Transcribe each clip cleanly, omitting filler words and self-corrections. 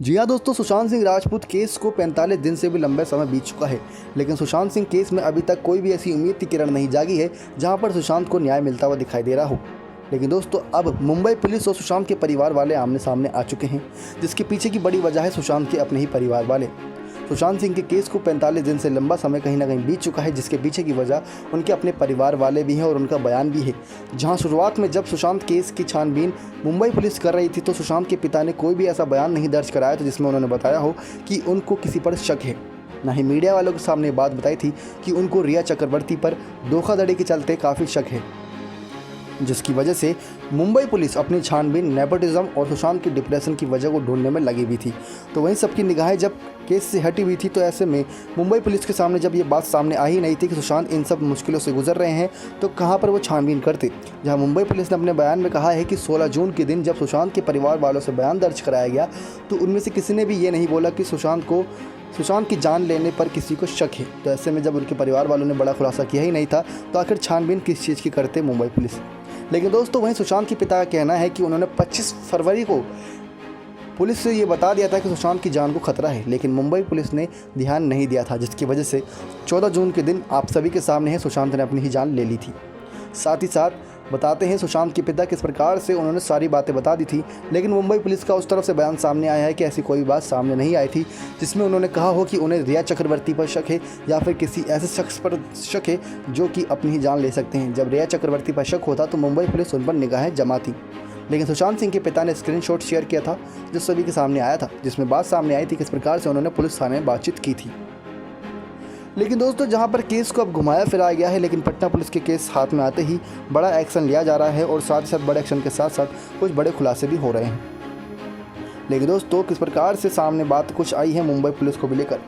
जी हाँ दोस्तों, सुशांत सिंह राजपूत केस को 45 दिन से भी लंबे समय बीत चुका है, लेकिन सुशांत सिंह केस में अभी तक कोई भी ऐसी उम्मीद की किरण नहीं जागी है जहां पर सुशांत को न्याय मिलता हुआ दिखाई दे रहा हो। लेकिन दोस्तों, अब मुंबई पुलिस और सुशांत के परिवार वाले आमने सामने आ चुके हैं, जिसके पीछे की बड़ी वजह है सुशांत के अपने ही परिवार वाले। सुशांत सिंह के केस को 45 दिन से लंबा समय कहीं ना कहीं बीत चुका है, जिसके पीछे की वजह उनके अपने परिवार वाले भी हैं और उनका बयान भी है। जहां शुरुआत में जब सुशांत केस की छानबीन मुंबई पुलिस कर रही थी तो सुशांत के पिता ने कोई भी ऐसा बयान नहीं दर्ज कराया था जिसमें उन्होंने बताया हो कि उनको किसी पर शक है। ना ही मीडिया वालों के सामने बात बताई थी कि उनको रिया चक्रवर्ती पर धोखाधड़ी के चलते काफ़ी शक है, जिसकी वजह से मुंबई पुलिस अपनी छानबीन नेपोटिज्म और सुशांत के डिप्रेशन की वजह को ढूंढने में लगी हुई थी। तो वहीं सबकी निगाहें जब केस से हटी हुई थी, तो ऐसे में मुंबई पुलिस के सामने जब ये बात सामने आ ही नहीं थी कि सुशांत इन सब मुश्किलों से गुजर रहे हैं, तो कहाँ पर वो छानबीन करते। जहां मुंबई पुलिस ने अपने बयान में कहा है कि 16 जून के दिन जब सुशांत के परिवार वालों से बयान दर्ज कराया गया तो उनमें से किसी ने भी ये नहीं बोला कि सुशांत की जान लेने पर किसी को शक है। तो ऐसे में जब उनके परिवार वालों ने बड़ा खुलासा किया ही नहीं था, तो आखिर छानबीन किस चीज़ की करते मुंबई पुलिस। लेकिन दोस्तों, वहीं सुशांत के पिता का कहना है कि उन्होंने 25 फरवरी को पुलिस से ये बता दिया था कि सुशांत की जान को खतरा है, लेकिन मुंबई पुलिस ने ध्यान नहीं दिया था, जिसकी वजह से 14 जून के दिन आप सभी के सामने है सुशांत ने अपनी ही जान ले ली थी। साथ ही साथ बताते हैं सुशांत के पिता किस प्रकार से उन्होंने सारी बातें बता दी थी, लेकिन मुंबई पुलिस का उस तरफ से बयान सामने आया है कि ऐसी कोई बात सामने नहीं आई थी जिसमें उन्होंने कहा हो कि उन्हें रिया चक्रवर्ती पर शक है या फिर किसी ऐसे शख्स पर शक है जो कि अपनी ही जान ले सकते हैं। जब रिया चक्रवर्ती पर शक होता तो मुंबई पुलिस उन पर निगाहें जमाती, लेकिन सुशांत सिंह के पिता ने स्क्रीनशॉट शेयर किया था जो सभी के सामने आया था, जिसमें बात सामने आई थी किस प्रकार से उन्होंने पुलिस थाने में बातचीत की थी। लेकिन दोस्तों, जहां पर केस को अब घुमाया फिराया गया है, लेकिन पटना पुलिस के केस हाथ में आते ही बड़ा एक्शन लिया जा रहा है और साथ ही साथ बड़े एक्शन के साथ साथ कुछ बड़े खुलासे भी हो रहे हैं। लेकिन दोस्तों, किस प्रकार से सामने बात कुछ आई है मुंबई पुलिस को भी लेकर,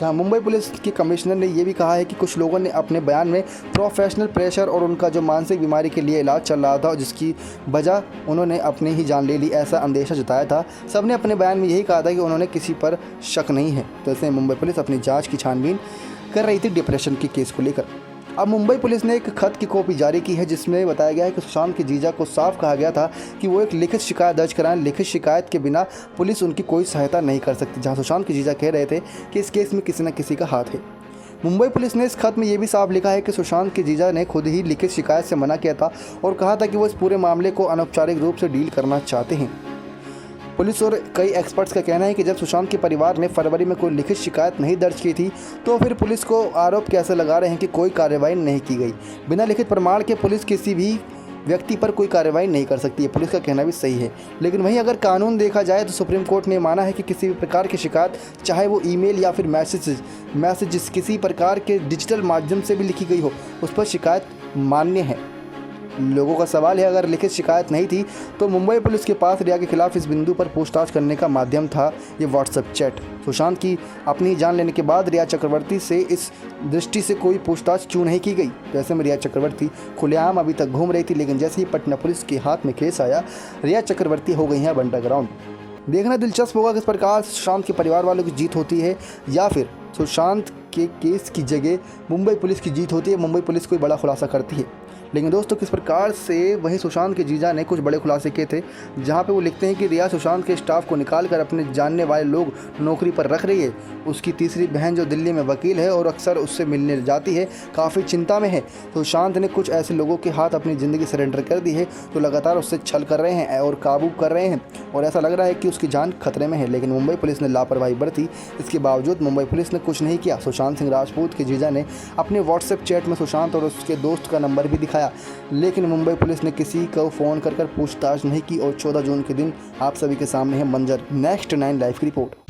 जहां मुंबई पुलिस के कमिश्नर ने यह भी कहा है कि कुछ लोगों ने अपने बयान में प्रोफेशनल प्रेशर और उनका जो मानसिक बीमारी के लिए इलाज चल रहा था और जिसकी वजह उन्होंने अपनी ही जान ले ली, ऐसा अंदेशा जताया था। सबने अपने बयान में यही कहा था कि उन्होंने किसी पर शक नहीं है। तो ऐसे मुंबई पुलिस अपनी जाँच की छानबीन कर रही थी डिप्रेशन के केस को लेकर। अब मुंबई पुलिस ने एक खत की कॉपी जारी की है जिसमें बताया गया है कि सुशांत के जीजा को साफ कहा गया था कि वो एक लिखित शिकायत दर्ज कराएं। लिखित शिकायत के बिना पुलिस उनकी कोई सहायता नहीं कर सकती। जहां सुशांत के जीजा कह रहे थे कि इस केस में किसी न किसी का हाथ है। मुंबई पुलिस ने इस खत में ये भी साफ लिखा है कि सुशांत के जीजा ने खुद ही लिखित शिकायत से मना किया था और कहा था कि वो इस पूरे मामले को अनौपचारिक रूप से डील करना चाहते हैं। पुलिस और कई एक्सपर्ट्स का कहना है कि जब सुशांत के परिवार ने फरवरी में कोई लिखित शिकायत नहीं दर्ज की थी, तो फिर पुलिस को आरोप कैसे लगा रहे हैं कि कोई कार्रवाई नहीं की गई। बिना लिखित प्रमाण के पुलिस किसी भी व्यक्ति पर कोई कार्रवाई नहीं कर सकती है। पुलिस का कहना भी सही है। लेकिन वहीं अगर कानून देखा जाए तो सुप्रीम कोर्ट ने माना है कि किसी भी प्रकार की शिकायत, चाहे वो ईमेल या फिर मैसेजेस किसी प्रकार के डिजिटल माध्यम से भी लिखी गई हो, उस पर शिकायत मान्य है। लोगों का सवाल है, अगर लिखित शिकायत नहीं थी तो मुंबई पुलिस के पास रिया के खिलाफ इस बिंदु पर पूछताछ करने का माध्यम था ये व्हाट्सएप चैट। सुशांत की अपनी जान लेने के बाद रिया चक्रवर्ती से इस दृष्टि से कोई पूछताछ क्यों नहीं की गई। तो ऐसे में रिया चक्रवर्ती खुलेआम अभी तक घूम रही थी, लेकिन जैसे ही पटना पुलिस के हाथ में केस आया, रिया चक्रवर्ती हो गई हैं अब अंडरग्राउंड। देखना दिलचस्प होगा किस प्रकार सुशांत के परिवार वालों की जीत होती है या फिर सुशांत के केस की जगह मुंबई पुलिस की जीत होती है, मुंबई पुलिस कोई बड़ा खुलासा करती है। लेकिन दोस्तों, किस प्रकार से वहीं सुशांत के जीजा ने कुछ बड़े खुलासे किए थे, जहां पे वो लिखते हैं कि रिया सुशांत के स्टाफ को निकालकर अपने जानने वाले लोग नौकरी पर रख रही है। उसकी तीसरी बहन जो दिल्ली में वकील है और अक्सर उससे मिलने जाती है, काफ़ी चिंता में है। सुशांत ने कुछ ऐसे लोगों के हाथ अपनी ज़िंदगी सरेंडर कर दी है तो लगातार उससे छल कर रहे हैं और काबू कर रहे हैं और ऐसा लग रहा है कि उसकी जान खतरे में है। लेकिन मुंबई पुलिस ने लापरवाही बरती। इसके बावजूद मुंबई पुलिस ने कुछ नहीं किया। सुशांत सिंह राजपूत के जीजा ने अपने व्हाट्सएप चैट में सुशांत और उसके दोस्त का नंबर भी दिखाया, लेकिन मुंबई पुलिस ने किसी को फ़ोन कर पूछताछ नहीं की और 14 जून के दिन आप सभी के सामने है मंजर। नेक्स्ट 9 लाइव की रिपोर्ट।